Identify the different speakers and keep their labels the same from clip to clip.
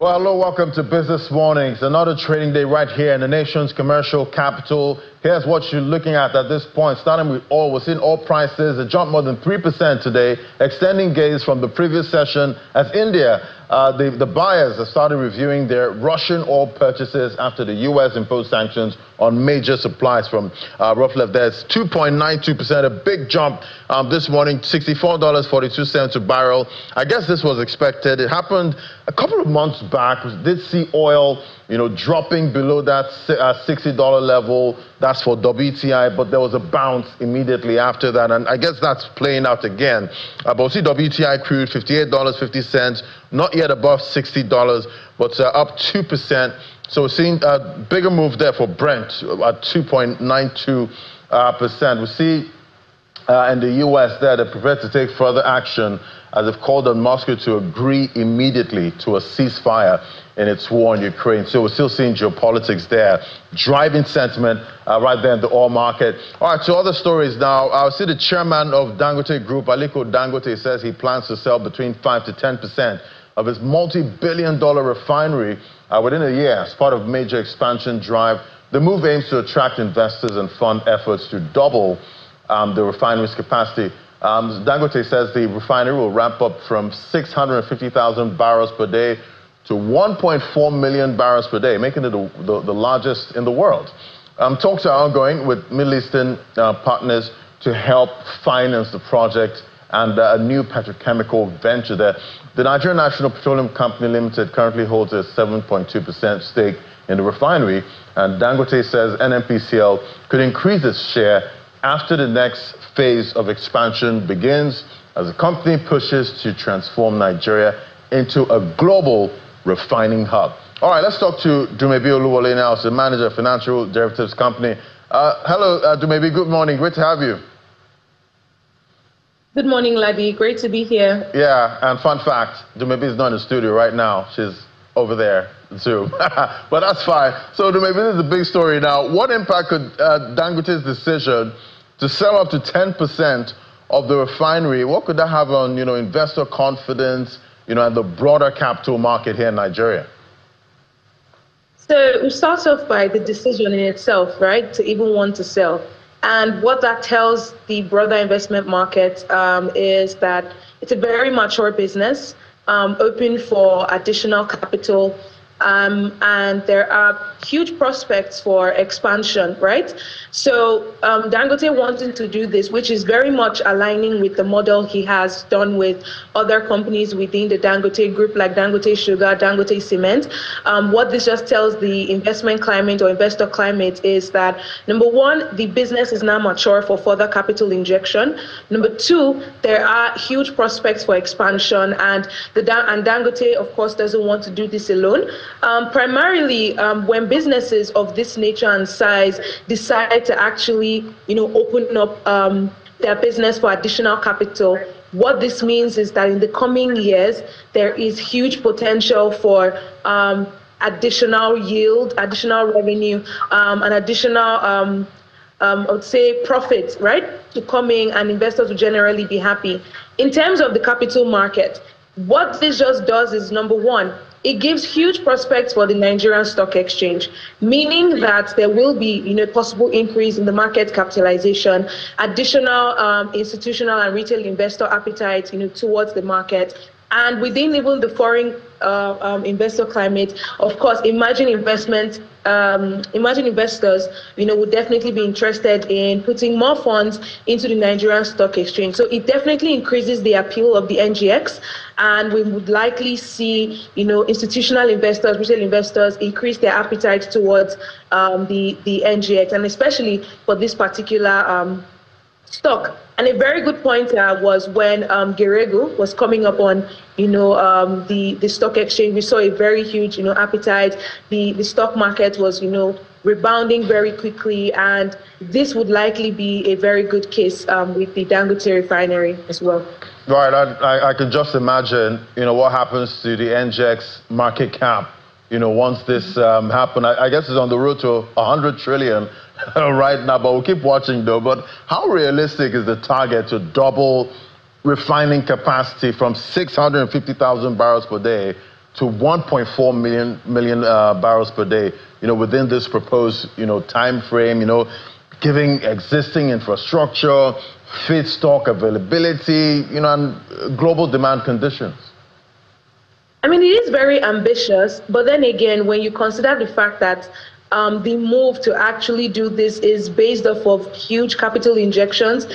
Speaker 1: Well, hello, welcome to Business Mornings. Another trading day right here in the nation's commercial capital. Here's what you're looking at this point. Starting with oil, we're seeing oil prices jump more than 3% today, extending gains from the previous session as India, the buyers have started reviewing their Russian oil purchases after the U.S. imposed sanctions on major supplies from roughly there's 2.92%, a big jump this morning, $64.42 a barrel. I guess this was expected. It happened a couple of months back. We did see oil, dropping below that $60 level. That's for WTI, but there was a bounce immediately after that, and I guess that's playing out again. But we see WTI crude $58.50, not yet above $60, but up 2%. So we're seeing a bigger move there for Brent at 2.92%. We see in the U.S. there, they're prepared to take further action as they've called on Moscow to agree immediately to a ceasefire in its war in Ukraine. So we're still seeing geopolitics there, driving sentiment right there in the oil market. All right, to other stories now. I see the chairman of Dangote Group, Aliko Dangote, says he plans to sell between 5 to 10% of his multi-billion-dollar refinery within a year as part of major expansion drive. The move aims to attract investors and fund efforts to double the refinery's capacity. Dangote says the refinery will ramp up from 650,000 barrels per day to 1.4 million barrels per day, making it the largest in the world. Talks are ongoing with Middle Eastern partners to help finance the project and a new petrochemical venture there. The Nigerian National Petroleum Company Limited currently holds a 7.2% stake in the refinery, and Dangote says NNPCL could increase its share after the next phase of expansion begins as the company pushes to transform Nigeria into a global refining hub. All right, let's talk to Dumebi Oluwole now, the manager of financial derivatives company. Hello, Dumebi, good morning. Great to have you.
Speaker 2: Good morning, Ladi. Great to be here.
Speaker 1: Yeah, and fun fact, Dumebi is not in the studio right now. She's over there, too. But that's fine. So, Dumebi, this is a big story now. What impact could Dangote's decision to sell up to 10% of the refinery, what could that have on, investor confidence, and the broader capital market here in Nigeria?
Speaker 2: So we start off by the decision in itself, right, to even want to sell. And what that tells the broader investment market is that it's a very mature business, open for additional capital, and there are huge prospects for expansion, right? So Dangote wanting to do this, which is very much aligning with the model he has done with other companies within the Dangote group, like Dangote Sugar, Dangote Cement. What this just tells the investment climate or investor climate is that, number one, the business is now mature for further capital injection. Number two, there are huge prospects for expansion, and Dangote, of course, doesn't want to do this alone. Primarily, when businesses of this nature and size decide to actually, open up their business for additional capital, what this means is that in the coming years, there is huge potential for additional yield, additional revenue, and additional, I would say, profits, right, to come in, and investors will generally be happy. In terms of the capital market, what this just does is, number one, it gives huge prospects for the Nigerian Stock Exchange, meaning that there will be, possible increase in the market capitalization, additional institutional and retail investor appetite, towards the market. And within even the foreign investor climate, of course, emerging investors, would definitely be interested in putting more funds into the Nigerian Stock Exchange. So it definitely increases the appeal of the NGX, and we would likely see, institutional investors, retail investors increase their appetite towards the NGX, and especially for this particular stock. And a very good point was when Geregu was coming up on, the stock exchange. We saw a very huge, appetite. The stock market was, rebounding very quickly, and this would likely be a very good case with the Dangote refinery as well.
Speaker 1: Right, I can just imagine, what happens to the NGX market cap, once this happens. I guess it's on the road to 100 trillion. Right now, but we'll keep watching though. But how realistic is the target to double refining capacity from 650,000 barrels per day to 1.4 million barrels per day, within this proposed, time frame, giving existing infrastructure, feedstock availability, and global demand conditions?
Speaker 2: I mean, it is very ambitious, but then again, when you consider the fact that the move to actually do this is based off of huge capital injections,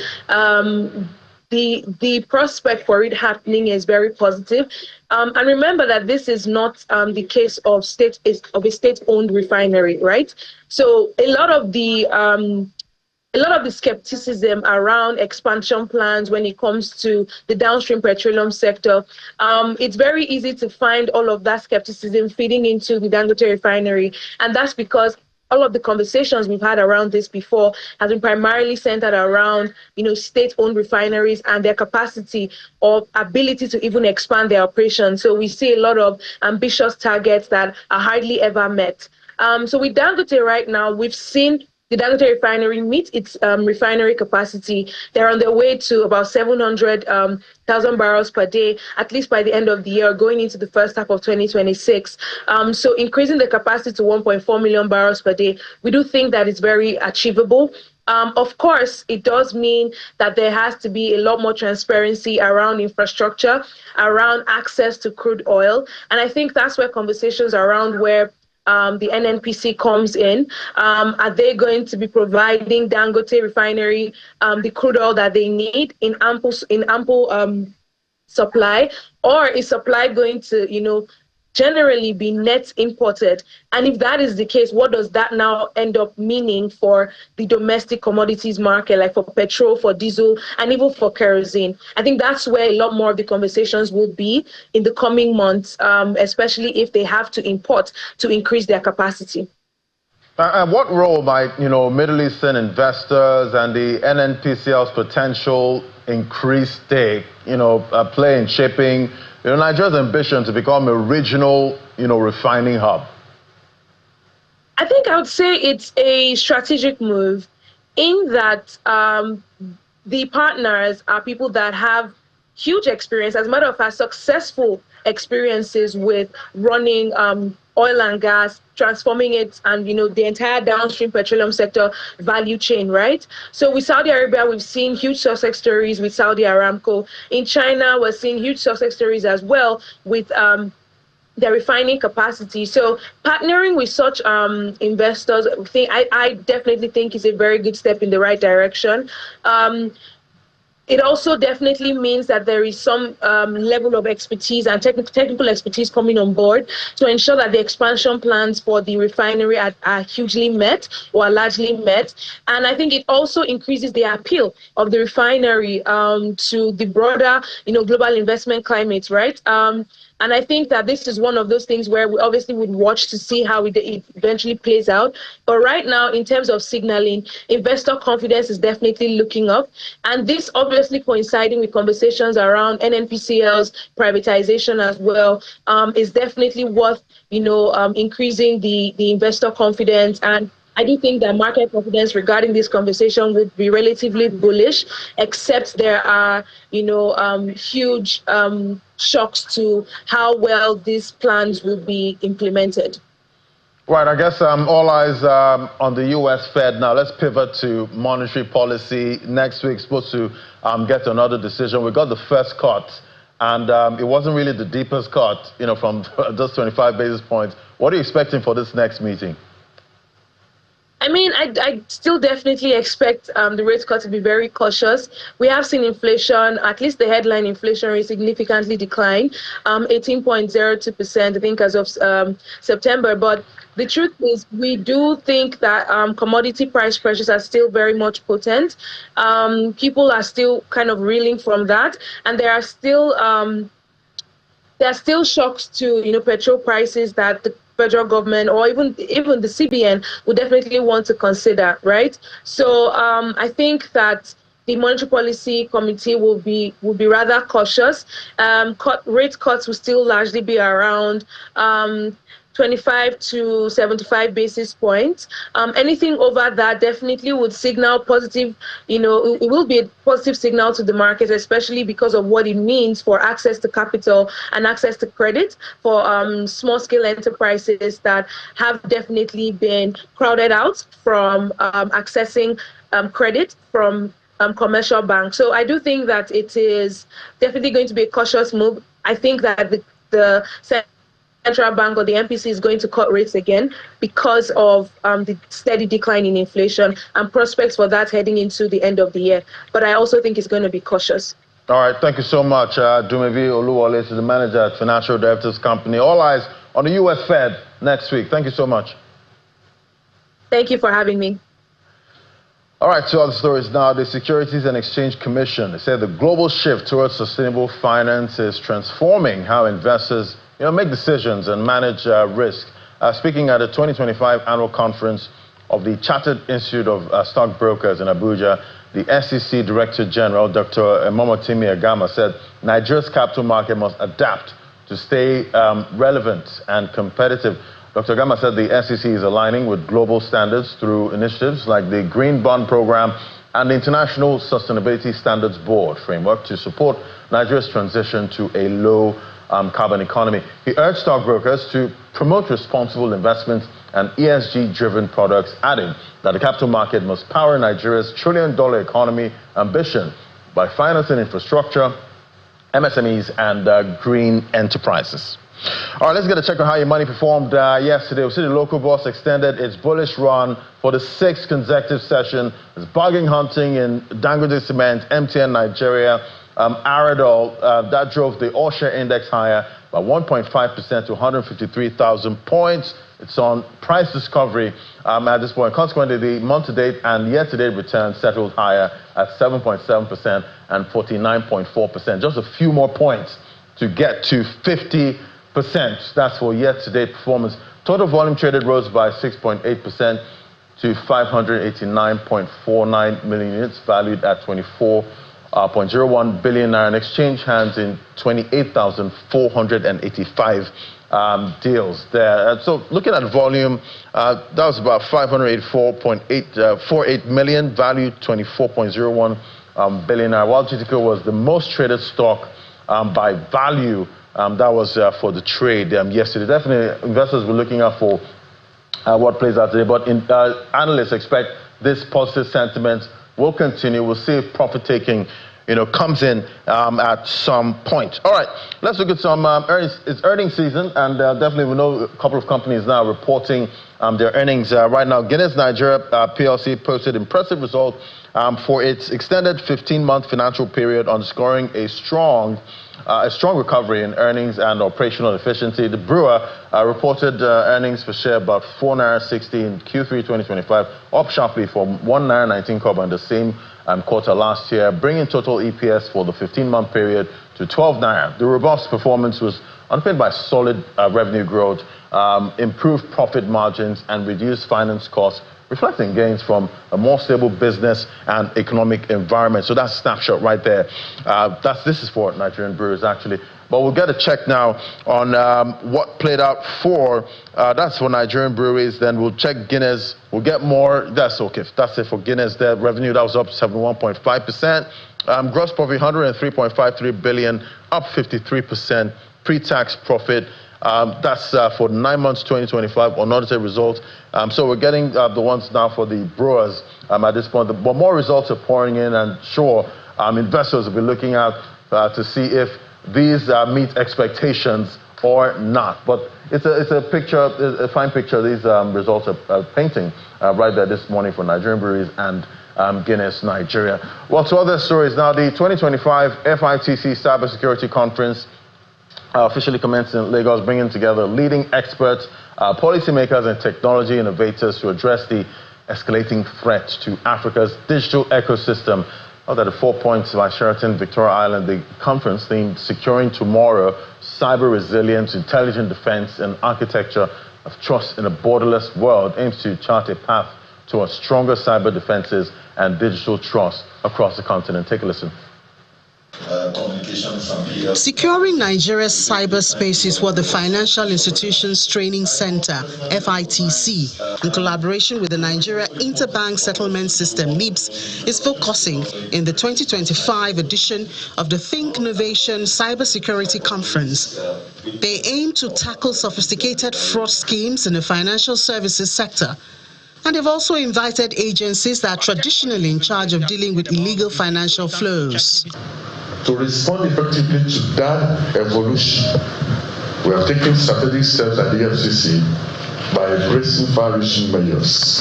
Speaker 2: the prospect for it happening is very positive. And remember that this is not the case of a state-owned refinery, right? So a lot of the skepticism around expansion plans when it comes to the downstream petroleum sector, it's very easy to find all of that skepticism feeding into the Dangote refinery. And that's because all of the conversations we've had around this before has been primarily centered around, state-owned refineries and their capacity or ability to even expand their operations. So we see a lot of ambitious targets that are hardly ever met. So with Dangote right now, we've seen the Dangote refinery meet its refinery capacity. They're on their way to about 700,000 barrels per day, at least by the end of the year, going into the first half of 2026. So increasing the capacity to 1.4 million barrels per day, we do think that it's very achievable. Of course, it does mean that there has to be a lot more transparency around infrastructure, around access to crude oil. And I think that's where conversations around where the NNPC comes in. Are they going to be providing Dangote refinery the crude oil that they need in ample supply, or is supply going to generally be net imported? And if that is the case, what does that now end up meaning for the domestic commodities market, like for petrol, for diesel, and even for kerosene? I think that's where a lot more of the conversations will be in the coming months, especially if they have to import to increase their capacity.
Speaker 1: And what role might, Middle Eastern investors and the NNPCL's potential increased stake, play in shaping Nigeria's ambition to become a regional, refining hub?
Speaker 2: I think I would say it's a strategic move in that the partners are people that have huge experience, as a matter of fact, successful experiences with running oil and gas, transforming it, and the entire downstream petroleum sector value chain, right? So with Saudi Arabia, we've seen huge success stories with Saudi Aramco. In China, we're seeing huge success stories as well with their refining capacity. So partnering with such investors, I definitely think is a very good step in the right direction. It also definitely means that there is some level of expertise and technical expertise coming on board to ensure that the expansion plans for the refinery are hugely met or are largely met. And I think it also increases the appeal of the refinery to the broader, global investment climate, right? And I think that this is one of those things where we obviously would watch to see how it eventually plays out. But right now, in terms of signaling, investor confidence is definitely looking up. And this obviously coinciding with conversations around NNPCL's privatization as well is definitely worth, increasing the investor confidence. And I do think that market confidence regarding this conversation would be relatively bullish, except there are, huge shocks to how well these plans will be implemented.
Speaker 1: Right, I guess all eyes on the U.S. Fed now. Let's pivot to monetary policy. Next week, supposed to get another decision. We got the first cut, and it wasn't really the deepest cut, from just 25 basis points. What are you expecting for this next meeting?
Speaker 2: I mean, I still definitely expect the rate cut to be very cautious. We have seen inflation, at least the headline inflation rate, significantly decline, 18.02%, I think, as of September. But the truth is, we do think that commodity price pressures are still very much potent. People are still kind of reeling from that, and there are still shocks to petrol prices that the federal government or even the CBN would definitely want to consider, right? So I think that the Monetary Policy Committee will be rather cautious. Rate cuts will still largely be around 25 25 to 75 basis points. Anything over that definitely would signal positive, it will be a positive signal to the market, especially because of what it means for access to capital and access to credit for small-scale enterprises that have definitely been crowded out from accessing credit from commercial banks. So I do think that it is definitely going to be a cautious move. I think that the central bank or the MPC is going to cut rates again because of the steady decline in inflation and prospects for that heading into the end of the year. But I also think it's going to be cautious.
Speaker 1: All right, thank you so much. Dumevi Oluwole is the manager at Financial Derivatives Company. All eyes on the U.S. Fed next week. Thank you so much.
Speaker 2: Thank you for having me.
Speaker 1: All right, to other stories now. The Securities and Exchange Commission said the global shift towards sustainable finance is transforming how investors make decisions and manage risk. Speaking at the 2025 annual conference of the Chartered Institute of Stockbrokers in Abuja, the SEC Director General, Dr. Momotimi Agama, said Nigeria's capital market must adapt to stay relevant and competitive. Dr. Agama said the SEC is aligning with global standards through initiatives like the Green Bond Program and the International Sustainability Standards Board framework to support Nigeria's transition to a low carbon economy. He urged stockbrokers to promote responsible investment and ESG-driven products, adding that the capital market must power Nigeria's trillion-dollar economy ambition by financing infrastructure, MSMEs, and green enterprises. All right, let's get a check on how your money performed yesterday. We see the local bourse extended its bullish run for the 6th consecutive session. It's bargain hunting in Dangote Cement, MTN Nigeria, Aradol. That drove the all-share index higher by 1.5% to 153,000 points. It's on price discovery at this point. Consequently, the month-to-date and year-to-date returns settled higher at 7.7% and 49.4%. Just a few more points to get to 50%. That's for year-to-date performance. Total volume traded rose by 6.8% to 589.49 million units, valued at 24.01 billion naira, and exchange hands in 28,485 deals there. So looking at volume, that was about 584.48 million, valued 24.01 billion naira, while GTCO was the most traded stock by value. That was for the trade yesterday. Definitely, investors were looking out for what plays out today. But analysts expect this positive sentiment will continue. We'll see if profit taking, comes in at some point. All right, let's look at some earnings. It's earnings season, and definitely we know a couple of companies now reporting their earnings right now. Guinness Nigeria PLC posted impressive results for its extended 15-month financial period, underscoring a strong recovery in earnings and operational efficiency. The brewer reported earnings per share about 4.60 Naira in Q3 2025, up sharply from 1.19 Naira in the same quarter last year, bringing total EPS for the 15-month period to 12 Naira. The robust performance was underpinned by solid revenue growth, improved profit margins, and reduced finance costs, reflecting gains from a more stable business and economic environment. So that's a snapshot right there. This is for Nigerian brewers, actually. But we'll get a check now on what played out for. That's for Nigerian breweries. Then we'll check Guinness. We'll get more. That's okay. That's it for Guinness. Their revenue, that was up 71.5%. Gross profit, 103.53 billion, up 53%. Pre-tax profit, that's for 9 months 2025 unaudited results. So we're getting the ones now for the brewers at this point. But more results are pouring in, and sure, investors will be looking out to see if these meet expectations or not. But it's a picture, a fine picture. These results are painting right there this morning for Nigerian breweries and Guinness Nigeria. Well, to other stories now, the 2025 FITC Cybersecurity Conference officially commenced in Lagos, bringing together leading experts, policymakers, and technology innovators to address the escalating threat to Africa's digital ecosystem. Out at the 4 Points by Sheraton, Victoria Island, the conference themed Securing Tomorrow, Cyber Resilience, Intelligent Defense, and Architecture of Trust in a Borderless World aims to chart a path towards stronger cyber defenses and digital trust across the continent. Take a listen.
Speaker 3: Securing Nigeria's cyberspace is what the Financial Institutions Training Center, FITC, in collaboration with the Nigeria Interbank Settlement System, NIBS, is focusing in the 2025 edition of the Think Innovation Cybersecurity Conference. They aim to tackle sophisticated fraud schemes in the financial services sector. And they've also invited agencies that are traditionally in charge of dealing with illegal financial flows.
Speaker 4: To respond effectively to that evolution, we have taken strategic steps at the FCC by embracing far-reaching measures,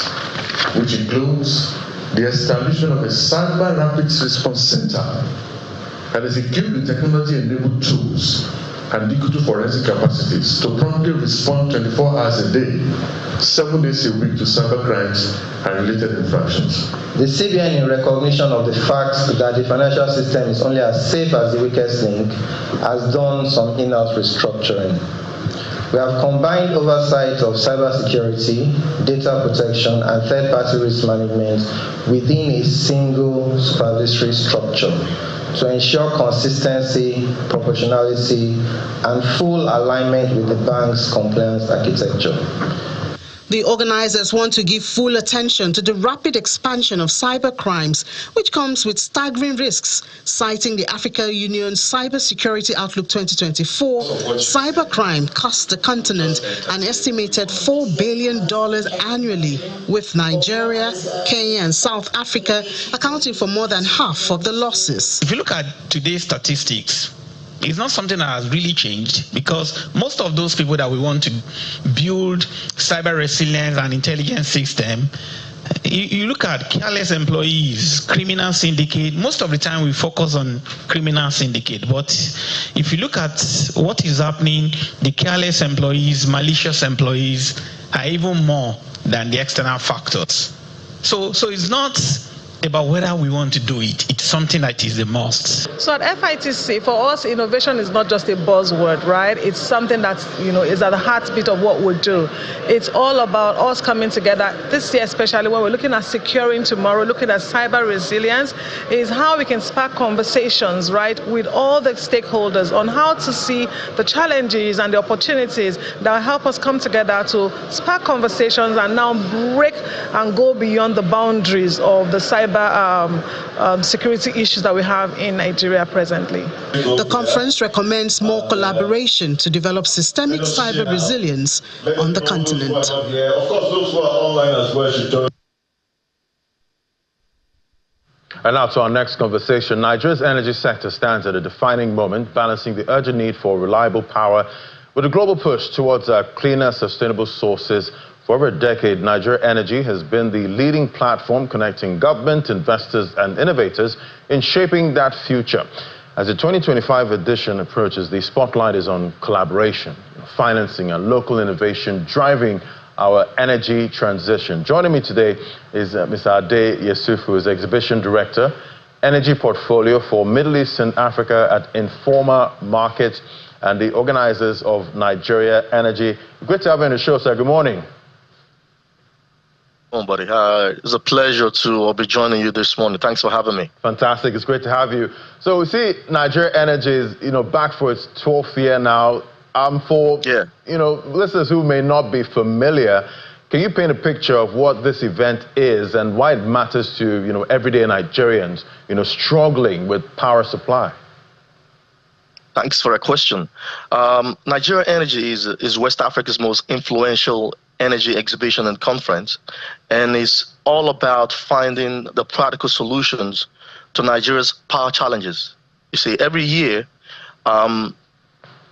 Speaker 4: which includes the establishment of a Cyber Rapid Response Center that is equipped with technology-enabled tools and digital forensic capacities to promptly respond 24 hours a day, 7 days a week to cyber crimes and related infractions.
Speaker 5: The CBN, in recognition of the fact that the financial system is only as safe as the weakest link, has done some in-house restructuring. We have combined oversight of cybersecurity, data protection, and third-party risk management within a single supervisory structure to ensure consistency, proportionality, and full alignment with the bank's compliance architecture.
Speaker 3: The organizers want to give full attention to the rapid expansion of cyber crimes, which comes with staggering risks. Citing the African Union's Cybersecurity Outlook 2024, cybercrime costs the continent an estimated $4 billion annually, with Nigeria, Kenya, and South Africa accounting for more than half of the losses.
Speaker 6: If you look at today's statistics, it's not something that has really changed, because most of those people that we want to build cyber resilience and intelligence system, you look at careless employees, criminal syndicate. Most of the time we focus on criminal syndicate, but if you look at what is happening, the careless employees, malicious employees are even more than the external factors. So it's not about whether we want to do it. It's something that is a must.
Speaker 7: So at FITC, for us, innovation is not just a buzzword, right? It's something that, is at the heartbeat of what we do. It's all about us coming together. This year, especially when we're looking at securing tomorrow, looking at cyber resilience, is how we can spark conversations, right, with all the stakeholders on how to see the challenges and the opportunities that will help us come together to spark conversations and now break and go beyond the boundaries of the cyber security issues that we have in Nigeria presently.
Speaker 3: The conference recommends more collaboration to develop systemic cyber resilience on the continent.
Speaker 1: Of course, those who are online as well should join. And now to our next conversation. Nigeria's energy sector stands at a defining moment, balancing the urgent need for reliable power with a global push towards cleaner, sustainable sources. For over a decade, Nigeria Energy has been the leading platform connecting government, investors, and innovators in shaping that future. As the 2025 edition approaches, the spotlight is on collaboration, financing, and local innovation driving our energy transition. Joining me today is Mr. Ade Yesufu, who is Exhibition Director, Energy Portfolio for Middle East and Africa at Informa Markets, and the organizers of Nigeria Energy. Great to have you on the show, sir. Good morning.
Speaker 8: Oh, buddy. It's a pleasure to be joining you this morning. Thanks for having me.
Speaker 1: Fantastic. It's great to have you. So we see Nigeria Energy is, back for its 12th year now. For listeners who may not be familiar, can you paint a picture of what this event is and why it matters to everyday Nigerians struggling with power supply?
Speaker 8: Thanks for a question. Nigeria Energy is West Africa's most influential energy exhibition and conference, and it's all about finding the practical solutions to Nigeria's power challenges. You see, every year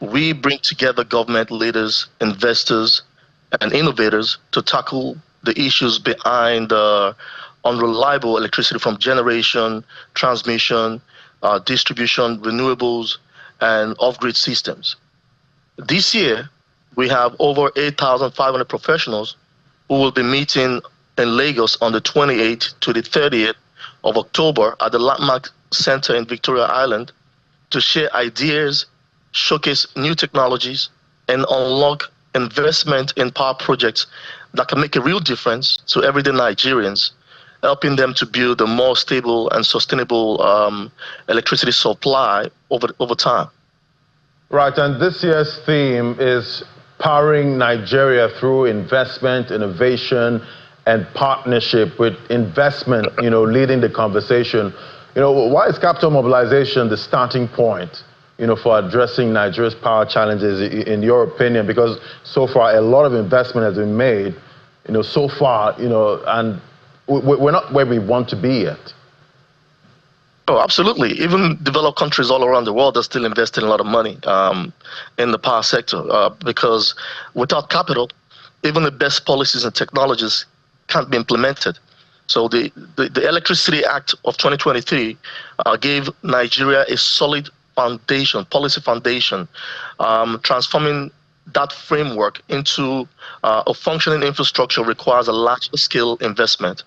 Speaker 8: we bring together government leaders, investors, and innovators to tackle the issues behind unreliable electricity from generation, transmission, distribution, renewables, and off-grid systems. This year, we have over 8,500 professionals who will be meeting in Lagos on the 28th to the 30th of October at the Landmark Center in Victoria Island to share ideas, showcase new technologies, and unlock investment in power projects that can make a real difference to everyday Nigerians helping them to build a more stable and sustainable electricity supply over time.
Speaker 1: Right, and this year's theme is powering Nigeria through investment, innovation, and partnership, with investment, leading the conversation. Why is capital mobilization the starting point, for addressing Nigeria's power challenges, in your opinion? Because so far, a lot of investment has been made, so far, and we're not where we want to be yet.
Speaker 8: Oh, absolutely. Even developed countries all around the world are still investing a lot of money in the power sector because without capital, even the best policies and technologies can't be implemented. So the Electricity Act of 2023 gave Nigeria a solid foundation, policy foundation, transforming that framework into a functioning infrastructure requires a large-scale investment.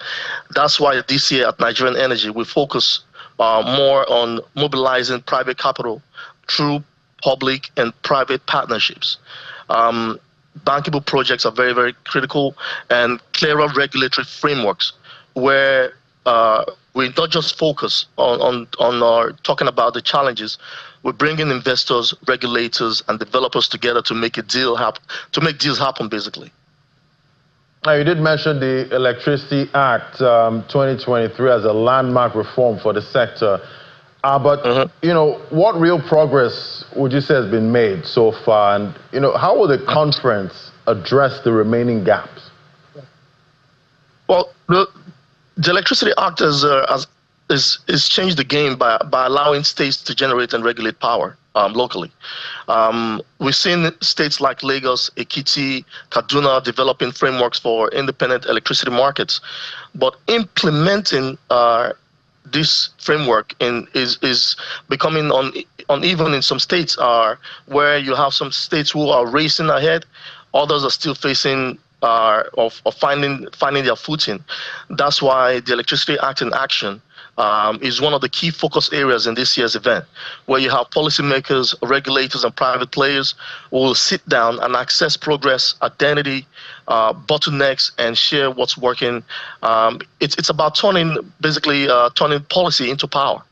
Speaker 8: That's why this year at Nigerian Energy, we focus more on mobilizing private capital through public and private partnerships. Bankable projects are very, very critical, and clearer regulatory frameworks where we not just focus on talking about the challenges. We're bringing investors, regulators, and developers together to make deals happen, basically.
Speaker 1: Now, you did mention the Electricity Act 2023 as a landmark reform for the sector. But, what real progress would you say has been made so far? And, how will the conference address the remaining gaps?
Speaker 8: Well, the Electricity Act has changed the game by allowing states to generate and regulate power locally. We've seen states like Lagos, Ekiti, Kaduna developing frameworks for independent electricity markets, but implementing this framework is becoming uneven in some states, where you have some states who are racing ahead, others are still facing of finding their footing. That's why the Electricity Act in action is one of the key focus areas in this year's event, where you have policymakers, regulators, and private players who will sit down and assess progress, identity, bottlenecks, and share what's working. It's about turning policy into power.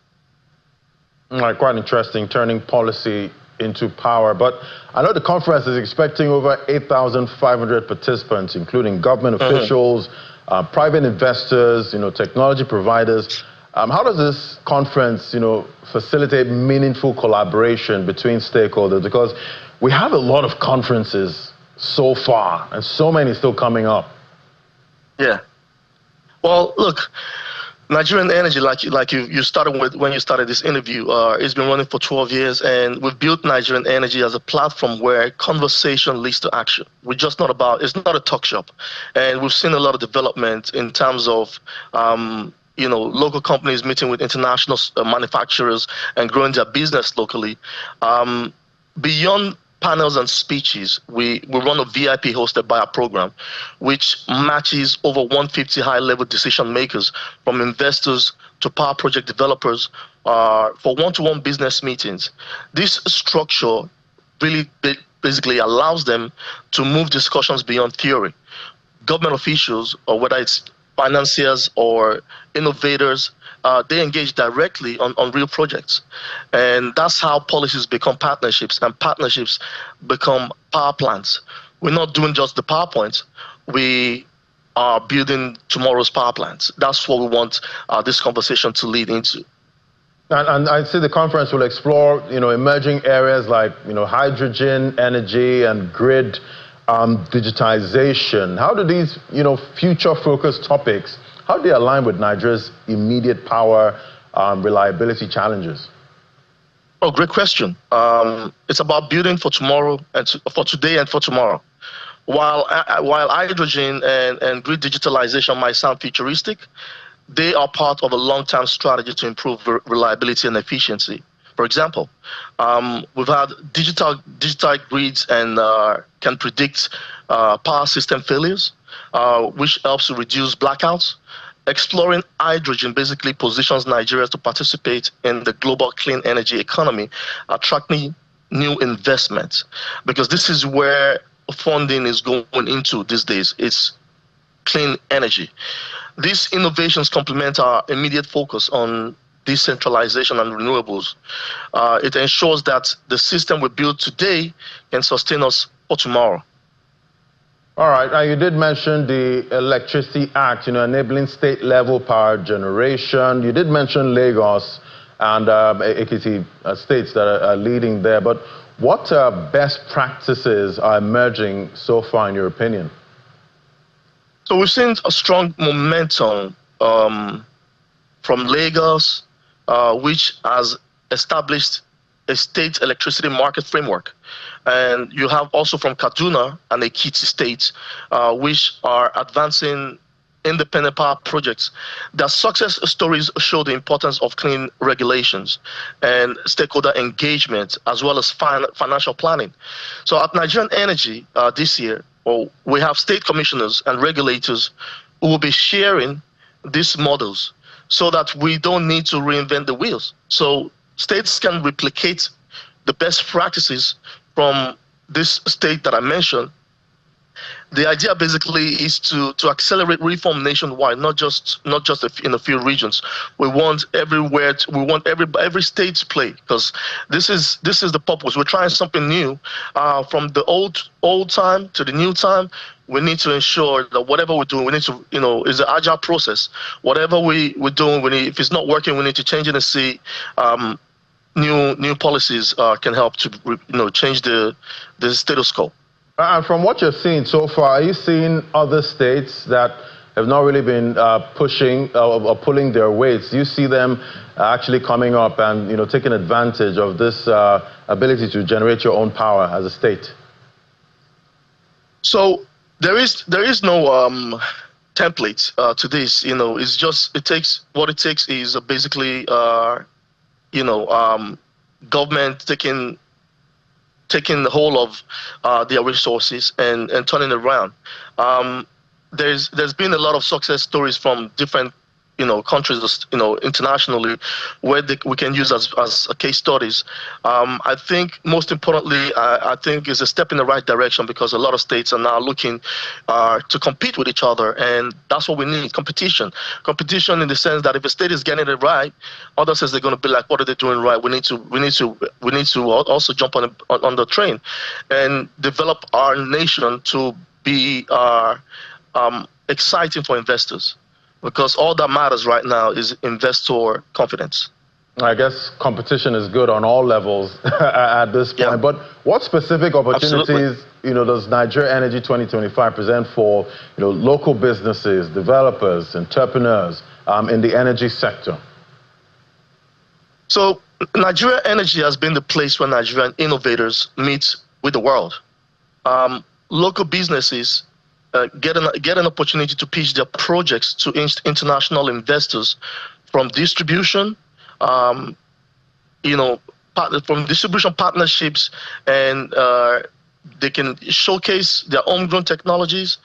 Speaker 1: Quite interesting, turning policy into power. But I know the conference is expecting over 8,500 participants, including government officials, private investors, technology providers. How does this conference, facilitate meaningful collaboration between stakeholders? Because we have a lot of conferences so far, and so many still coming up.
Speaker 8: Yeah. Well, look, Nigerian Energy, like you started with when you started this interview, it's been running for 12 years, and we've built Nigerian Energy as a platform where conversation leads to action. It's not a talk shop, and we've seen a lot of development in terms of local companies meeting with international manufacturers and growing their business locally. Beyond panels and speeches, we run a VIP hosted buyer program, which matches over 150 high-level decision makers, from investors to power project developers, for one-to-one business meetings. This structure really basically allows them to move discussions beyond theory. Government officials, or whether it's financiers or innovators, they engage directly on real projects. And that's how policies become partnerships, and partnerships become power plants. We're not doing just the PowerPoints. We are building tomorrow's power plants. That's what we want this conversation to lead into.
Speaker 1: And I see the conference will explore, emerging areas like, hydrogen, energy, and grid digitization. How do these, future-focused topics, how do they align with Nigeria's immediate power reliability challenges?
Speaker 8: Oh, great question. It's about building for tomorrow, and for today and for tomorrow. While hydrogen and grid digitalization might sound futuristic, they are part of a long-term strategy to improve reliability and efficiency. For example, we've had digital grids and can predict power system failures, which helps to reduce blackouts. Exploring hydrogen basically positions Nigeria to participate in the global clean energy economy, attracting new investments, because this is where funding is going into these days. It's clean energy. These innovations complement our immediate focus on decentralization and renewables. It ensures that the system we build today can sustain us for tomorrow.
Speaker 1: All right. You did mention the Electricity Act, enabling state-level power generation. You did mention Lagos and Ekiti states that are leading there. But what best practices are emerging so far, in your opinion?
Speaker 8: So we've seen a strong momentum from Lagos, which has established a state electricity market framework. And you have also from Kaduna and Ekiti states, which are advancing independent power projects. Their success stories show the importance of clean regulations and stakeholder engagement, as well as financial planning. So at Nigerian Energy this year, we have state commissioners and regulators who will be sharing these models so that we don't need to reinvent the wheels. So states can replicate the best practices from this state that I mentioned. The idea basically is to accelerate reform nationwide, not just in a few regions. We want everywhere. We want every state to play, because this is the purpose. We're trying something new, from the old time to the new time. We need to ensure that whatever we're doing, we need to, it's an agile process. Whatever we're doing, if it's not working, we need to change it and see. New policies can help to change the status quo.
Speaker 1: And from what you're seeing so far, are you seeing other states that have not really been pushing or pulling their weights? Do you see them actually coming up and taking advantage of this ability to generate your own power as a state?
Speaker 8: So there is no template to this. It's just what it takes is basically government taking the whole of their resources and turning it around. There's been a lot of success stories from different countries, internationally, where we can use as case studies. I think most importantly, I think is a step in the right direction, because a lot of states are now looking to compete with each other, and that's what we need: competition. Competition in the sense that if a state is getting it right, others says they're going to be like, what are they doing right? We need to also jump on the train and develop our nation to be exciting for investors. Because all that matters right now is investor confidence.
Speaker 1: I guess competition is good on all levels at this point. Yeah. But what specific opportunities, does Nigeria Energy 2025 present for, local businesses, developers, entrepreneurs in the energy sector? So Nigeria Energy has been the place where Nigerian innovators meet with the world. Local businesses get an opportunity to pitch their projects to international investors, from distribution, from distribution partnerships, and they can showcase their homegrown technologies.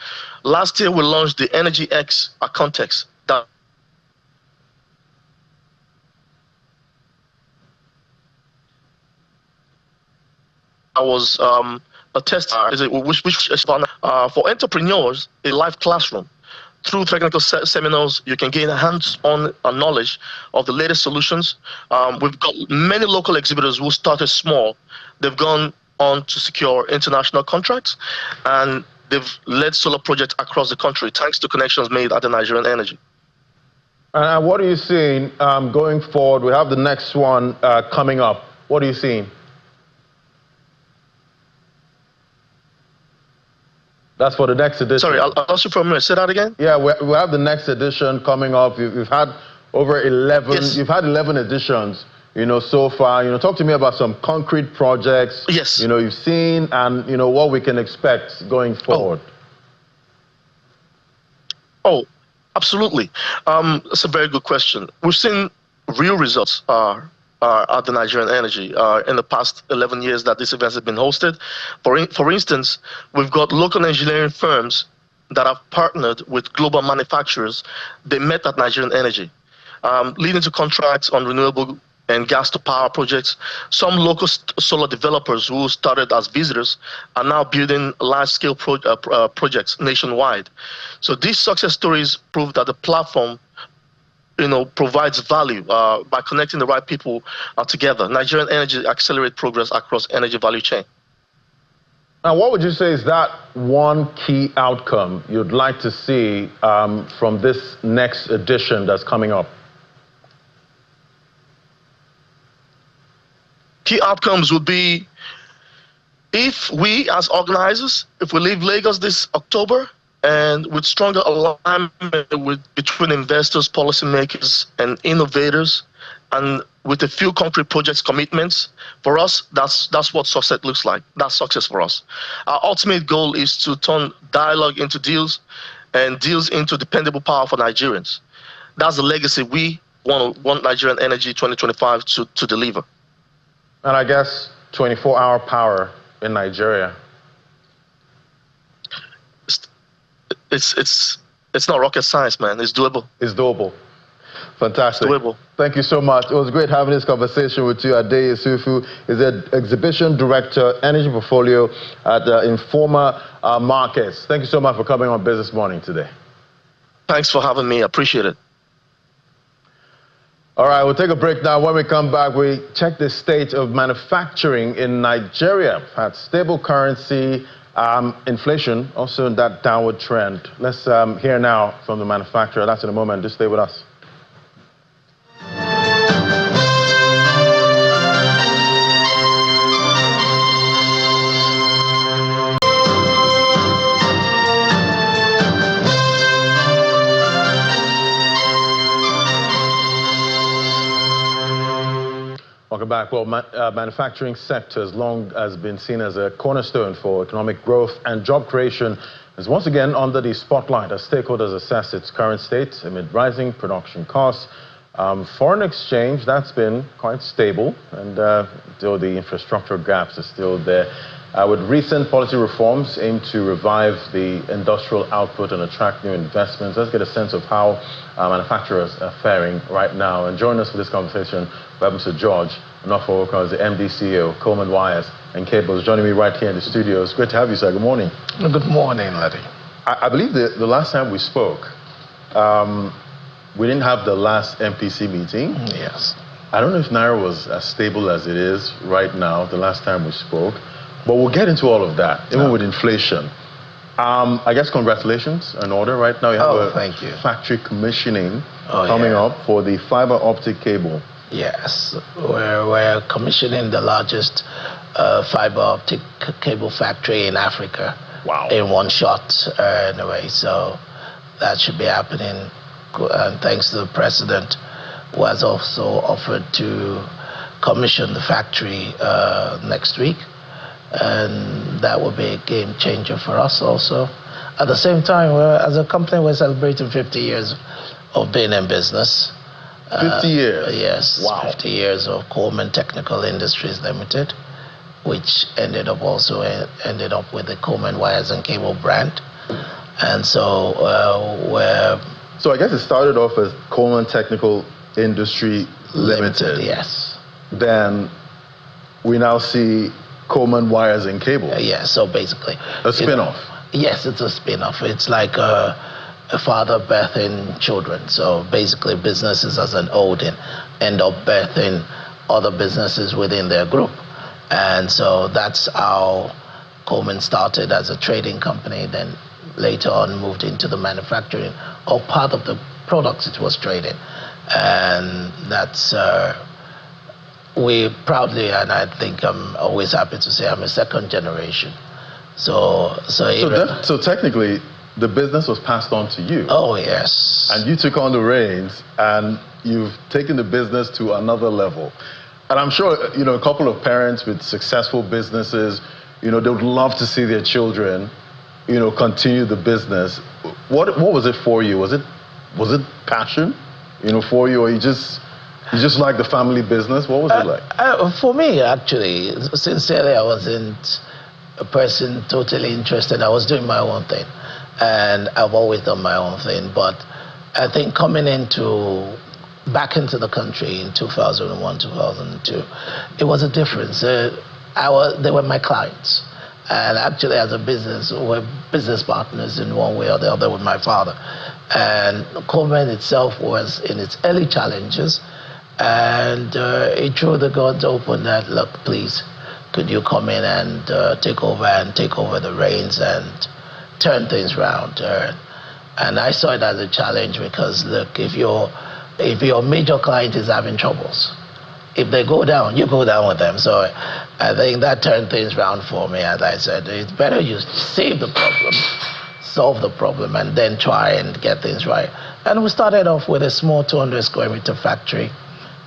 Speaker 1: Last year, we launched the Energy X context. That was a test which is for entrepreneurs, a live classroom. Through technical seminars, you can gain hands-on knowledge of the latest solutions. We've got many local exhibitors who started small. They've gone on to secure international contracts, and they've led solar projects across the country thanks to connections made at the Nigerian Energy. And what are you seeing going forward? We have the next one coming up. What are you seeing? That's for the next edition.
Speaker 8: Sorry, I'll ask you for a minute. Say that again?
Speaker 1: Yeah, we have the next edition coming up. You've had over 11. Yes. You've had 11 editions, so far. Talk to me about some concrete projects.
Speaker 8: Yes.
Speaker 1: You've seen, and what we can expect going forward.
Speaker 8: Oh, absolutely. That's a very good question. We've seen real results at the Nigerian Energy in the past 11 years that this event has been hosted. For instance, we've got local engineering firms that have partnered with global manufacturers. They met at Nigerian Energy, leading to contracts on renewable and gas to power projects. Some local solar developers who started as visitors are now building large-scale projects nationwide. So these success stories prove that the platform, provides value by connecting the right people together. Nigerian Energy accelerates progress across energy value chain.
Speaker 1: Now, what would you say is that one key outcome you'd like to see from this next edition that's coming up?
Speaker 8: Key outcomes would be if we as organizers, if we leave Lagos this October and with stronger alignment between investors, policymakers, and innovators, and with a few concrete projects commitments, for us, that's what success looks like. That's success for us. Our ultimate goal is to turn dialogue into deals and deals into dependable power for Nigerians. That's the legacy we want Nigerian Energy 2025 to deliver.
Speaker 1: And I guess 24-hour power in Nigeria.
Speaker 8: It's not rocket science, man. It's doable.
Speaker 1: It's doable. Fantastic.
Speaker 8: It's doable.
Speaker 1: Thank you so much. It was great having this conversation with you. Adeye Yusufu is the Exhibition Director, Energy Portfolio at Informa Markets. Thank you so much for coming on Business Morning today.
Speaker 8: Thanks for having me. I appreciate it.
Speaker 1: All right, we'll take a break now. When we come back, we check the state of manufacturing in Nigeria. We've had stable currency, inflation, also in that downward trend. Let's hear now from the manufacturer. That's in a moment. Just stay with us. Welcome back. Well, manufacturing sector has long has been seen as a cornerstone for economic growth and job creation is once again under the spotlight as stakeholders assess its current state amid rising production costs. Foreign exchange, that's been quite stable, and though the infrastructure gaps are still there. With recent policy reforms aimed to revive the industrial output and attract new investments. Let's get a sense of how manufacturers are faring right now. And join us for this conversation, we have Mr. George Onofowokan, the MD CEO, Coleman Wires and Cables, joining me right here in the studio. It's great to have you, sir. Good morning.
Speaker 9: Good morning, Larry.
Speaker 1: I believe the last time we spoke, we didn't have the last MPC meeting.
Speaker 9: Yes.
Speaker 1: I don't know if Naira was as stable as it is right now, the last time we spoke. But we'll get into all of that, even with inflation. I guess congratulations in order. Right now you have
Speaker 9: thank you.
Speaker 1: Factory commissioning coming up for the fiber optic cable.
Speaker 9: Yes, we're commissioning the largest fiber optic cable factory in Africa.
Speaker 1: Wow.
Speaker 9: In one shot, anyway. So that should be happening. And thanks to the president, who has also offered to commission the factory next week. And that will be a game changer for us also. At the same time, as a company, we're celebrating 50 years of being in business.
Speaker 1: 50 years?
Speaker 9: Yes.
Speaker 1: Wow.
Speaker 9: 50 years of Coleman Technical Industries Limited, which ended up with the Coleman Wires and Cable brand. And so
Speaker 1: So I guess it started off as Coleman Technical Industry Limited.
Speaker 9: Yes.
Speaker 1: Then we now see Coleman Wires and Cable.
Speaker 9: Yeah, so basically
Speaker 1: a spin-off.
Speaker 9: Yes, it's a spin-off. It's like a father birthing children. So basically businesses as an holding end up birthing other businesses within their group. And so that's how Coleman started as a trading company, then later on moved into the manufacturing or part of the products it was trading. And that's we proudly, and I think I'm always happy to say I'm a second generation. So
Speaker 1: technically, the business was passed on to you.
Speaker 9: Oh, yes.
Speaker 1: And you took on the reins, and you've taken the business to another level. And I'm sure, a couple of parents with successful businesses, they would love to see their children, continue the business. What was it for you? Was it passion, for you, or you just like the family business? What was it like?
Speaker 9: For me, actually, sincerely, I wasn't a person totally interested. I was doing my own thing, and I've always done my own thing. But I think coming into back into the country in 2001, 2002, it was a difference. They were my clients. And actually, as a business, we're business partners in one way or the other with my father. And Coleman itself was in its early challenges. And it threw the gods open that, look, please, could you come in and take over the reins and turn things around? And I saw it as a challenge because, look, if your major client is having troubles, if they go down, you go down with them. So I think that turned things around for me. As I said, it's better you save the problem, solve the problem, and then try and get things right. And we started off with a small 200 square meter factory,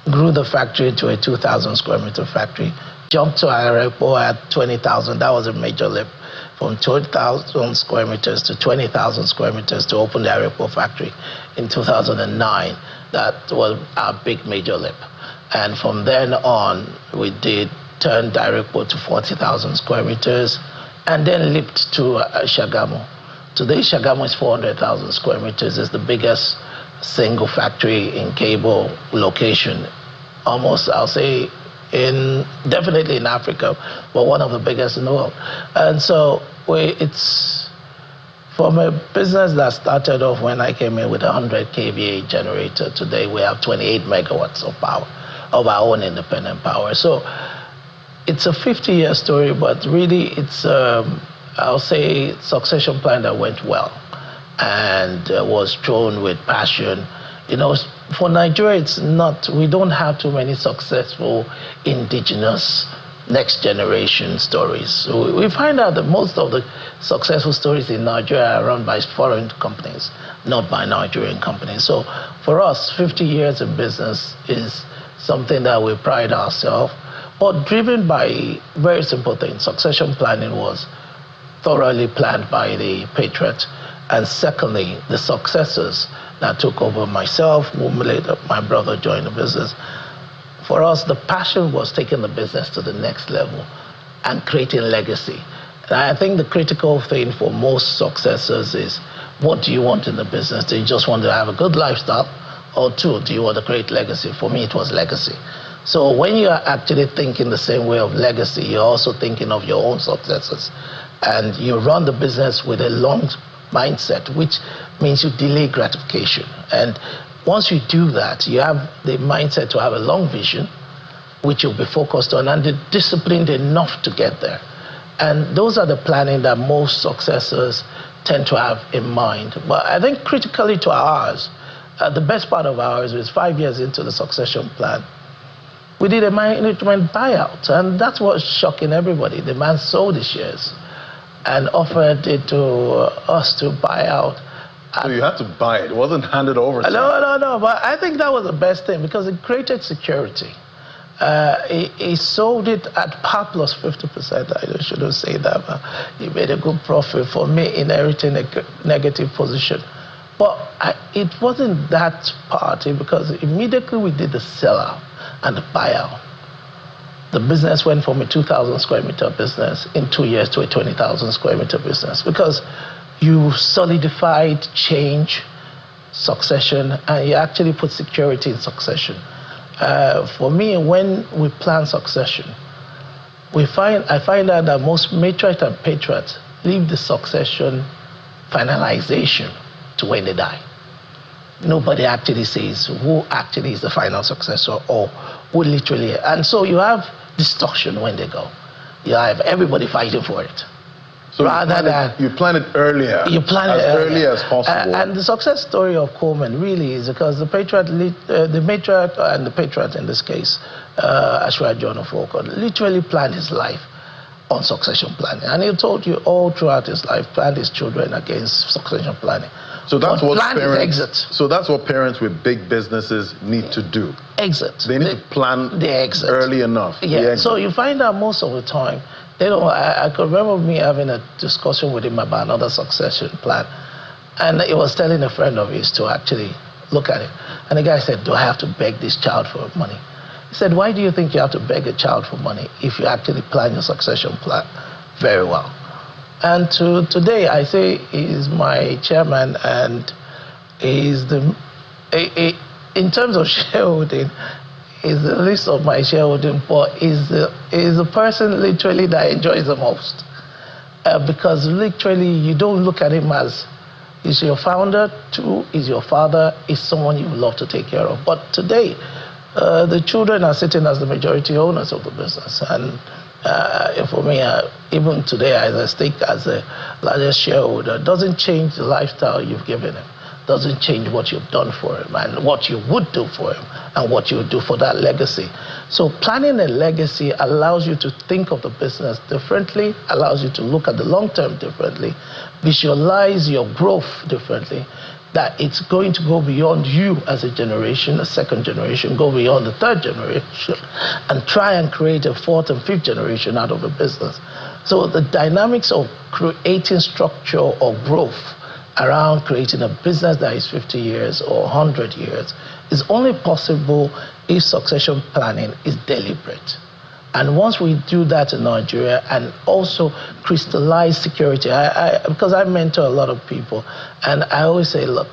Speaker 9: grew the factory to a 2,000 square meter factory, jumped to our repo at 20,000. That was a major leap, from 2,000 square meters to 20,000 square meters to open the repo factory in 2009. That was our big major leap. And from then on, we did turn Direct to 40,000 square meters and then leaped to Shagamu. Today, Shagamu is 400,000 square meters. It's the biggest single factory in cable location, almost, I'll say, definitely in Africa, but one of the biggest in the world. And so it's from a business that started off when I came in with a 100 kVA generator. Today, we have 28 megawatts of power, of our own independent power. So it's a 50-year story, but really it's, I'll say, succession plan that went well and was drawn with passion. You know, for Nigeria, it's not, we don't have too many successful indigenous next generation stories. So we find out that most of the successful stories in Nigeria are run by foreign companies, not by Nigerian companies. So for us, 50 years of business is something that we pride ourselves, but driven by very simple things. Succession planning was thoroughly planned by the patriot. And secondly, the successors that took over myself, whom later my brother joined the business. For us, the passion was taking the business to the next level and creating legacy. And I think the critical thing for most successors is, what do you want in the business? Do you just want to have a good lifestyle? Or two, do you want to create legacy? For me, it was legacy. So when you are actually thinking the same way of legacy, you're also thinking of your own successors. And you run the business with a long mindset, which means you delay gratification. And once you do that, you have the mindset to have a long vision, which you'll be focused on, and you're disciplined enough to get there. And those are the planning that most successors tend to have in mind. But I think critically to ours, the best part of ours is 5 years into the succession plan, we did a management buyout, and that's what's shocking everybody. The man sold his shares and offered it to us to buy out.
Speaker 1: So you had to buy it. It wasn't handed over to you.
Speaker 9: No. But I think that was the best thing because it created security. He sold it at par plus 50%. I shouldn't say that, but he made a good profit for me inheriting a negative position. But it wasn't that party because immediately we did the sellout and the buyout. The business went from a 2,000 square meter business in 2 years to a 20,000 square meter business because you solidified change, succession, and you actually put security in succession. For me, when we plan succession, I find out that most matriarchs and patriots leave the succession finalization to when they die. Nobody actually says who actually is the final successor or who literally, and so you have distortion when they go. You have everybody fighting for it.
Speaker 1: So you plan it earlier. You plan it as early as possible.
Speaker 9: And the success story of Coleman really is because the patriot, the matriarch and the patriot in this case, Ashwa John Ofooko, literally planned his life on succession planning. And he told you all throughout his life, planned his children against succession planning.
Speaker 1: So that's what parents with big businesses need to do.
Speaker 9: Exit.
Speaker 1: They need to plan the exit early enough.
Speaker 9: Yeah. So you find out most of the time, they don't. I could remember me having a discussion with him about another succession plan, and he was telling a friend of his to actually look at it. And the guy said, "Do I have to beg this child for money?" He said, "Why do you think you have to beg a child for money if you actually plan your succession plan very well?" And today, I say he's my chairman, and he's in terms of shareholding, is the list of my shareholding, but is the person literally that enjoys the most. Because literally you don't look at him as, is your founder, two, is your father, is someone you would love to take care of. But today, the children are sitting as the majority owners of the business. And for me, even today, as I stake as the largest shareholder, doesn't change the lifestyle you've given him. Doesn't change what you've done for him and what you would do for him and what you would do for that legacy. So planning a legacy allows you to think of the business differently, allows you to look at the long term differently, visualize your growth differently, that it's going to go beyond you as a generation, a second generation, go beyond the third generation, and try and create a fourth and fifth generation out of the business. So the dynamics of creating structure or growth around creating a business that is 50 years or 100 years is only possible if succession planning is deliberate. And once we do that in Nigeria and also crystallize security, because I mentor a lot of people, and I always say, look,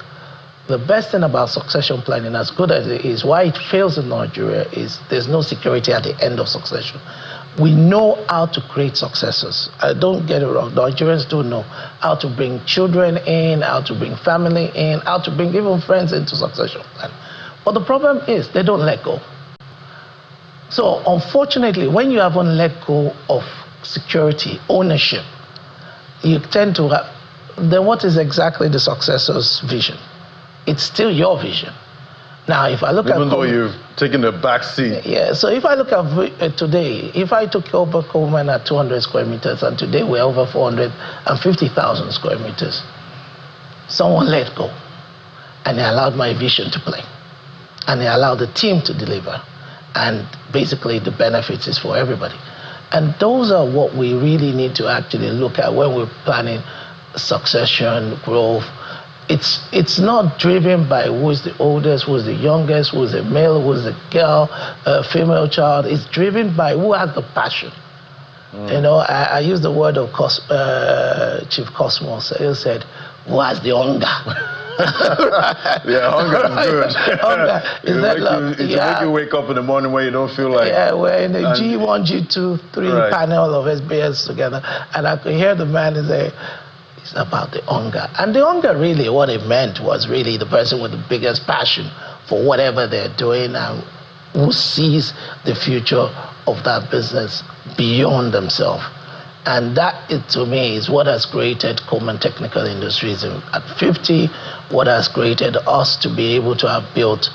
Speaker 9: the best thing about succession planning, as good as it is, why it fails in Nigeria is there's no security at the end of succession. We know how to create successors. Don't get it wrong. Nigerians don't know how to bring children in, how to bring family in, how to bring even friends into succession planning. But the problem is they don't let go. So unfortunately, when you haven't let go of security, ownership, you tend to have, then what is exactly the successor's vision? It's still your vision. Now, if I look at...
Speaker 1: Even though you've taken the back seat.
Speaker 9: Yeah, so if I look at today, if I took over Coleman at 200 square meters, and today we're over 450,000 square meters, someone let go, and they allowed my vision to play, and they allowed the team to deliver, and basically the benefits is for everybody. And those are what we really need to actually look at when we're planning succession, growth. It's not driven by who's the oldest, who's the youngest, who's the male, who's the girl, female child. It's driven by who has the passion. You know, I use the word of Chief Cosmos. He said, who has the hunger?
Speaker 1: Yeah, hunger is good.
Speaker 9: Hunger.
Speaker 1: Make you wake up in the morning when you don't feel like...
Speaker 9: Yeah, we're in the G1, G2, 3 panel of SBS together, and I could hear the man say, it's about the hunger. And the hunger, really, what it meant was really the person with the biggest passion for whatever they're doing and who sees the future of that business beyond themselves. And that, to me, is what has created Coleman Technical Industries at 50, what has created us to be able to have built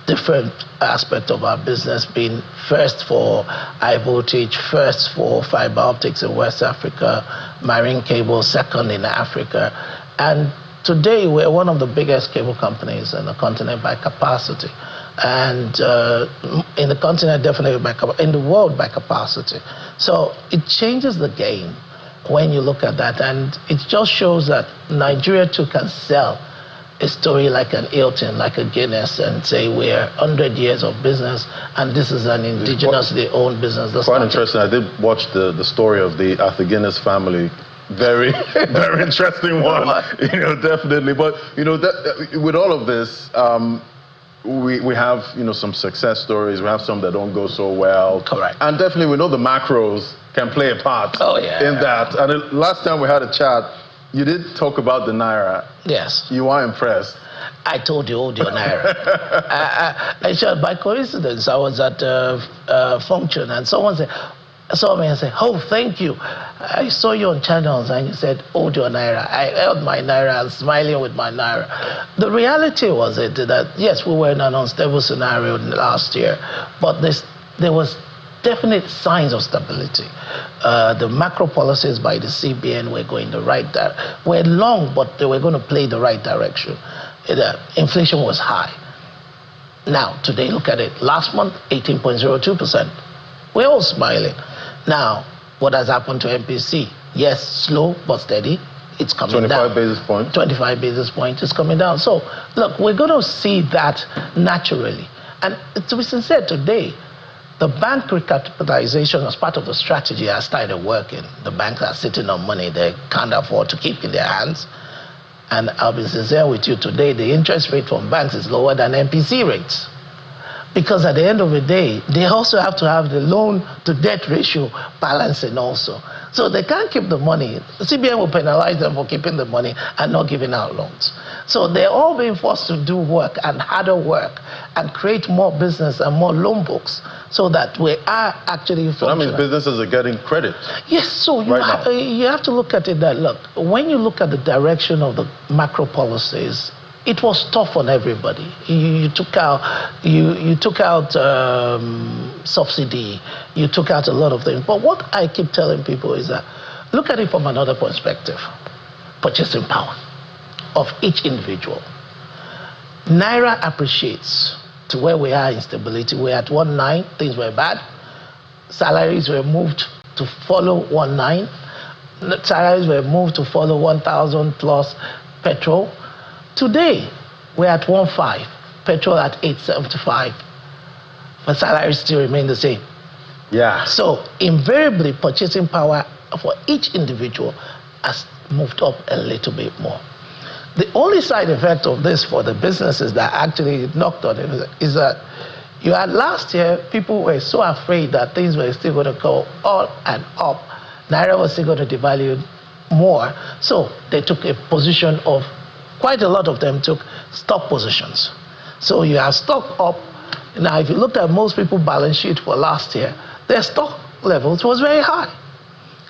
Speaker 9: different aspects of our business, being first for high voltage, first for fiber optics in West Africa, marine cable, second in Africa. And today, we're one of the biggest cable companies in the continent by capacity. And in the continent, definitely by capacity, in the world by capacity. So it changes the game when you look at that. And it just shows that Nigeria too can sell a story like an Hilton, like a Guinness, and say we're 100 years of business, and this is an indigenously owned business. That's
Speaker 1: quite interesting. I did watch the story of the Guinness family. Very, very interesting one. You know, definitely. But you know, with all of this, we have some success stories. We have some that don't go so well.
Speaker 9: Correct.
Speaker 1: And definitely, we know the macros can play a part. In that. And the last time we had a chat, you did talk about the Naira.
Speaker 9: Yes.
Speaker 1: You are impressed.
Speaker 9: I told you, hold your Naira. Actually, by coincidence, I was at a function and someone saw me and said, oh, thank you. I saw you on channels and you said, hold your Naira. I held my Naira and smiling with my Naira. The reality was that, yes, we were in an unstable scenario last year, but there was definite signs of stability. The macro policies by the CBN were going the right direction. Were long, but they were going to play the right direction. Inflation was high. Now, today, look at it. Last month, 18.02%. We're all smiling. Now, what has happened to MPC? Yes, slow but steady. It's coming down.
Speaker 1: 25 basis points.
Speaker 9: 25 basis points is coming down. So, look, we're going to see that naturally. And to be sincere, today, the bank recapitalization as part of the strategy has started working. The banks are sitting on money they can't afford to keep in their hands. And I'll be sincere with you today, the interest rate from banks is lower than MPC rates. Because at the end of the day, they also have to have the loan to debt ratio balancing also. So they can't keep the money. The CBN will penalize them for keeping the money and not giving out loans. So they're all being forced to do work and harder work and create more business and more loan books so that we are actually
Speaker 1: So that means businesses are getting credit.
Speaker 9: Yes, so you have to look at it that, look, when you look at the direction of the macro policies, it was tough on everybody. You took out subsidy, you took out a lot of things. But what I keep telling people is that look at it from another perspective. Purchasing power of each individual. Naira appreciates to where we are in stability. We're at 1.9, things were bad. Salaries were moved to follow 1.9. Salaries were moved to follow 1,000 plus petrol. Today, we're at 1.5, petrol at 8.75, but salaries still remain the same.
Speaker 1: Yeah.
Speaker 9: So invariably, purchasing power for each individual has moved up a little bit more. The only side effect of this for the businesses that actually knocked on it is that you had last year, people were so afraid that things were still going to go up and up. Naira was still going to devalue more. So they took a position of, quite a lot of them took stock positions. So you have stock up. Now, if you looked at most people's balance sheet for last year, their stock levels was very high.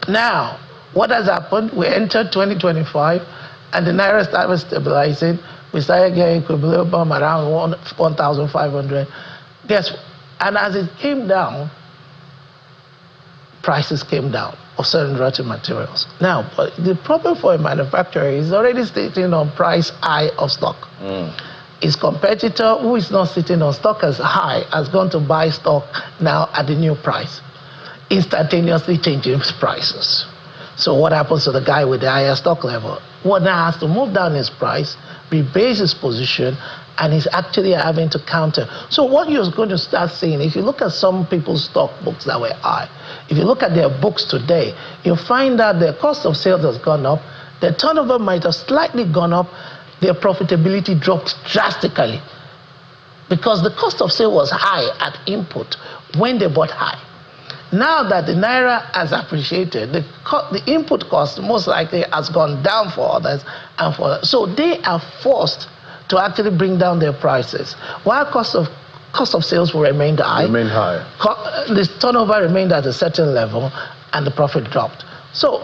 Speaker 9: Now, what has happened? We entered 2025, and the Naira started stabilizing. We started getting equilibrium around 1,500. Yes, and as it came down, prices came down of certain raw materials. Now, but the problem for a manufacturer is already sitting on price high of stock. His competitor, who is not sitting on stock as high, has gone to buy stock now at the new price, instantaneously changing his prices. So what happens to the guy with the higher stock level? Well, now has to move down his price, rebase his position, and he's actually having to counter. So what you're going to start seeing, if you look at some people's stock books that were high, if you look at their books today, you'll find that their cost of sales has gone up, their turnover might have slightly gone up, their profitability dropped drastically because the cost of sale was high at input when they bought high. Now that the Naira has appreciated, the input cost most likely has gone down for others, and so they are forced to actually bring down their prices. While cost of sales will remain high. The turnover remained at a certain level, and the profit dropped. So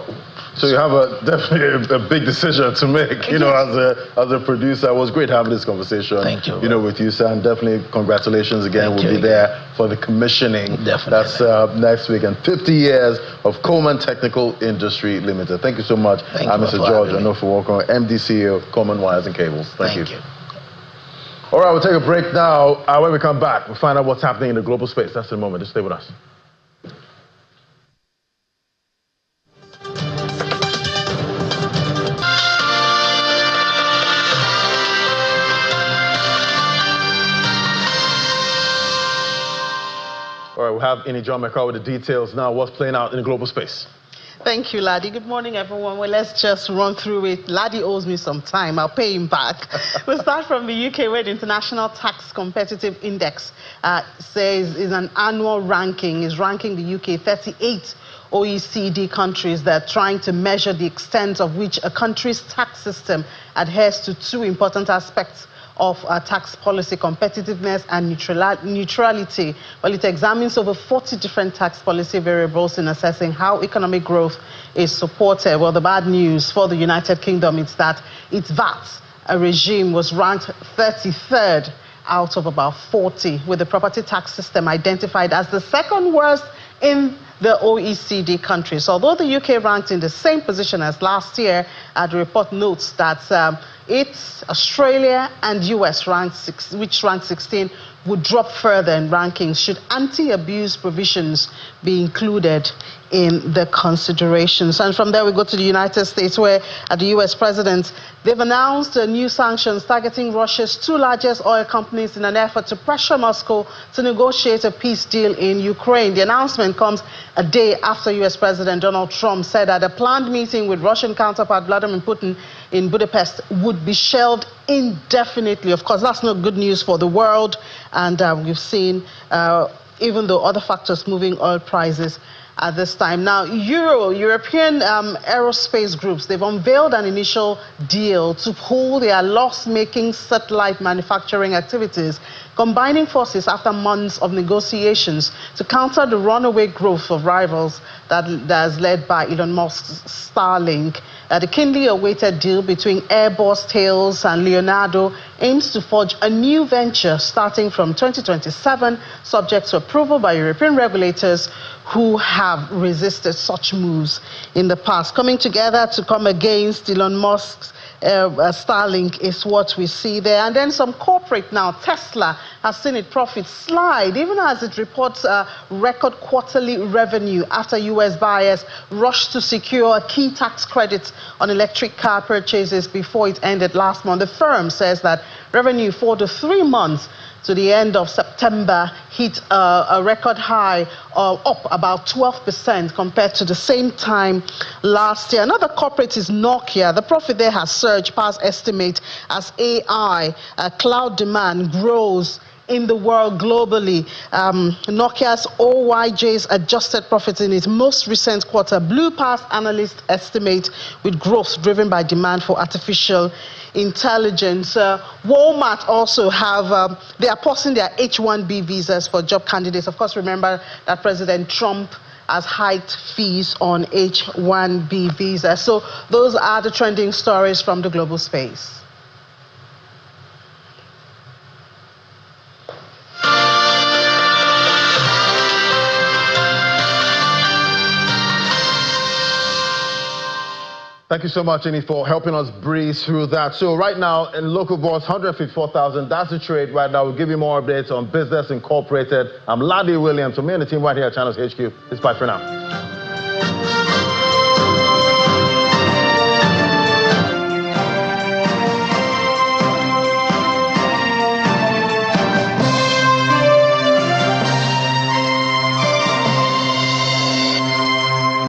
Speaker 1: you have definitely a big decision to make, you know, as a producer. It was great having this conversation.
Speaker 9: Thank you.
Speaker 1: You know, with you, sir, and definitely congratulations again. We'll be there for the commissioning.
Speaker 9: Definitely.
Speaker 1: That's next week, and 50 years of Coleman Technical Industry Limited. Thank you so much, Mr. George. I know for welcome, MD CEO, Coleman Wires and Cables. Thank you. All right, we'll take a break now. When we come back, we'll find out what's happening in the global space. That's in a moment. Just stay with us. All right, we have Ini John McCall with the details now. What's playing out in the global space?
Speaker 3: Thank you, Laddie. Good morning, everyone. Well, let's just run through it. Laddie owes me some time. I'll pay him back. We'll start from the UK, where the International Tax Competitive Index says is an annual ranking, is ranking the UK 38 OECD countries that are trying to measure the extent of which a country's tax system adheres to two important aspects of tax policy: competitiveness and neutrality. Well, it examines over 40 different tax policy variables in assessing how economic growth is supported. Well, the bad news for the United Kingdom is that its VAT regime was ranked 33rd out of about 40, with the property tax system identified as the second worst in the OECD countries. Although the UK ranked in the same position as last year, the report notes that it's Australia and US which ranked 16, would drop further in rankings should anti-abuse provisions be included in the considerations. And from there we go to the United States, where the U.S. president, they've announced new sanctions targeting Russia's two largest oil companies in an effort to pressure Moscow to negotiate a peace deal in Ukraine. The announcement comes a day after U.S. President Donald Trump said that a planned meeting with Russian counterpart Vladimir Putin in Budapest would be shelved indefinitely. Of course, that's not good news for the world, and we've seen, even though other factors moving oil prices at this time. Now, European aerospace groups, they've unveiled an initial deal to pool their loss-making satellite manufacturing activities, combining forces after months of negotiations to counter the runaway growth of rivals that is led by Elon Musk's Starlink. The keenly awaited deal between Airbus, Thales, and Leonardo aims to forge a new venture starting from 2027, subject to approval by European regulators who have resisted such moves in the past. Coming together to come against Elon Musk's Starlink is what we see there. And then some corporate now. Tesla has seen its profits slide, even as it reports record quarterly revenue after U.S. buyers rushed to secure key tax credits on electric car purchases before it ended last month. The firm says that revenue for the 3 months to the end of September hit a record high, up about 12% compared to the same time last year. Another corporate is Nokia. The profit there has surged past estimate as AI cloud demand grows in the world globally. Nokia's OYJ's adjusted profits in its most recent quarter blew past analyst estimate, with growth driven by demand for artificial intelligence. Walmart also have, they are pausing their H-1B visas for job candidates. Of course, remember that President Trump has hiked fees on H-1B visas. So those are the trending stories from the global space.
Speaker 1: Thank you so much, Amy, for helping us breeze through that. So right now, in local bonds, 154,000. That's the trade right now. We'll give you more updates on Business Incorporated. I'm Ladi Williams. So me and the team right here at Channels HQ. It's bye for now.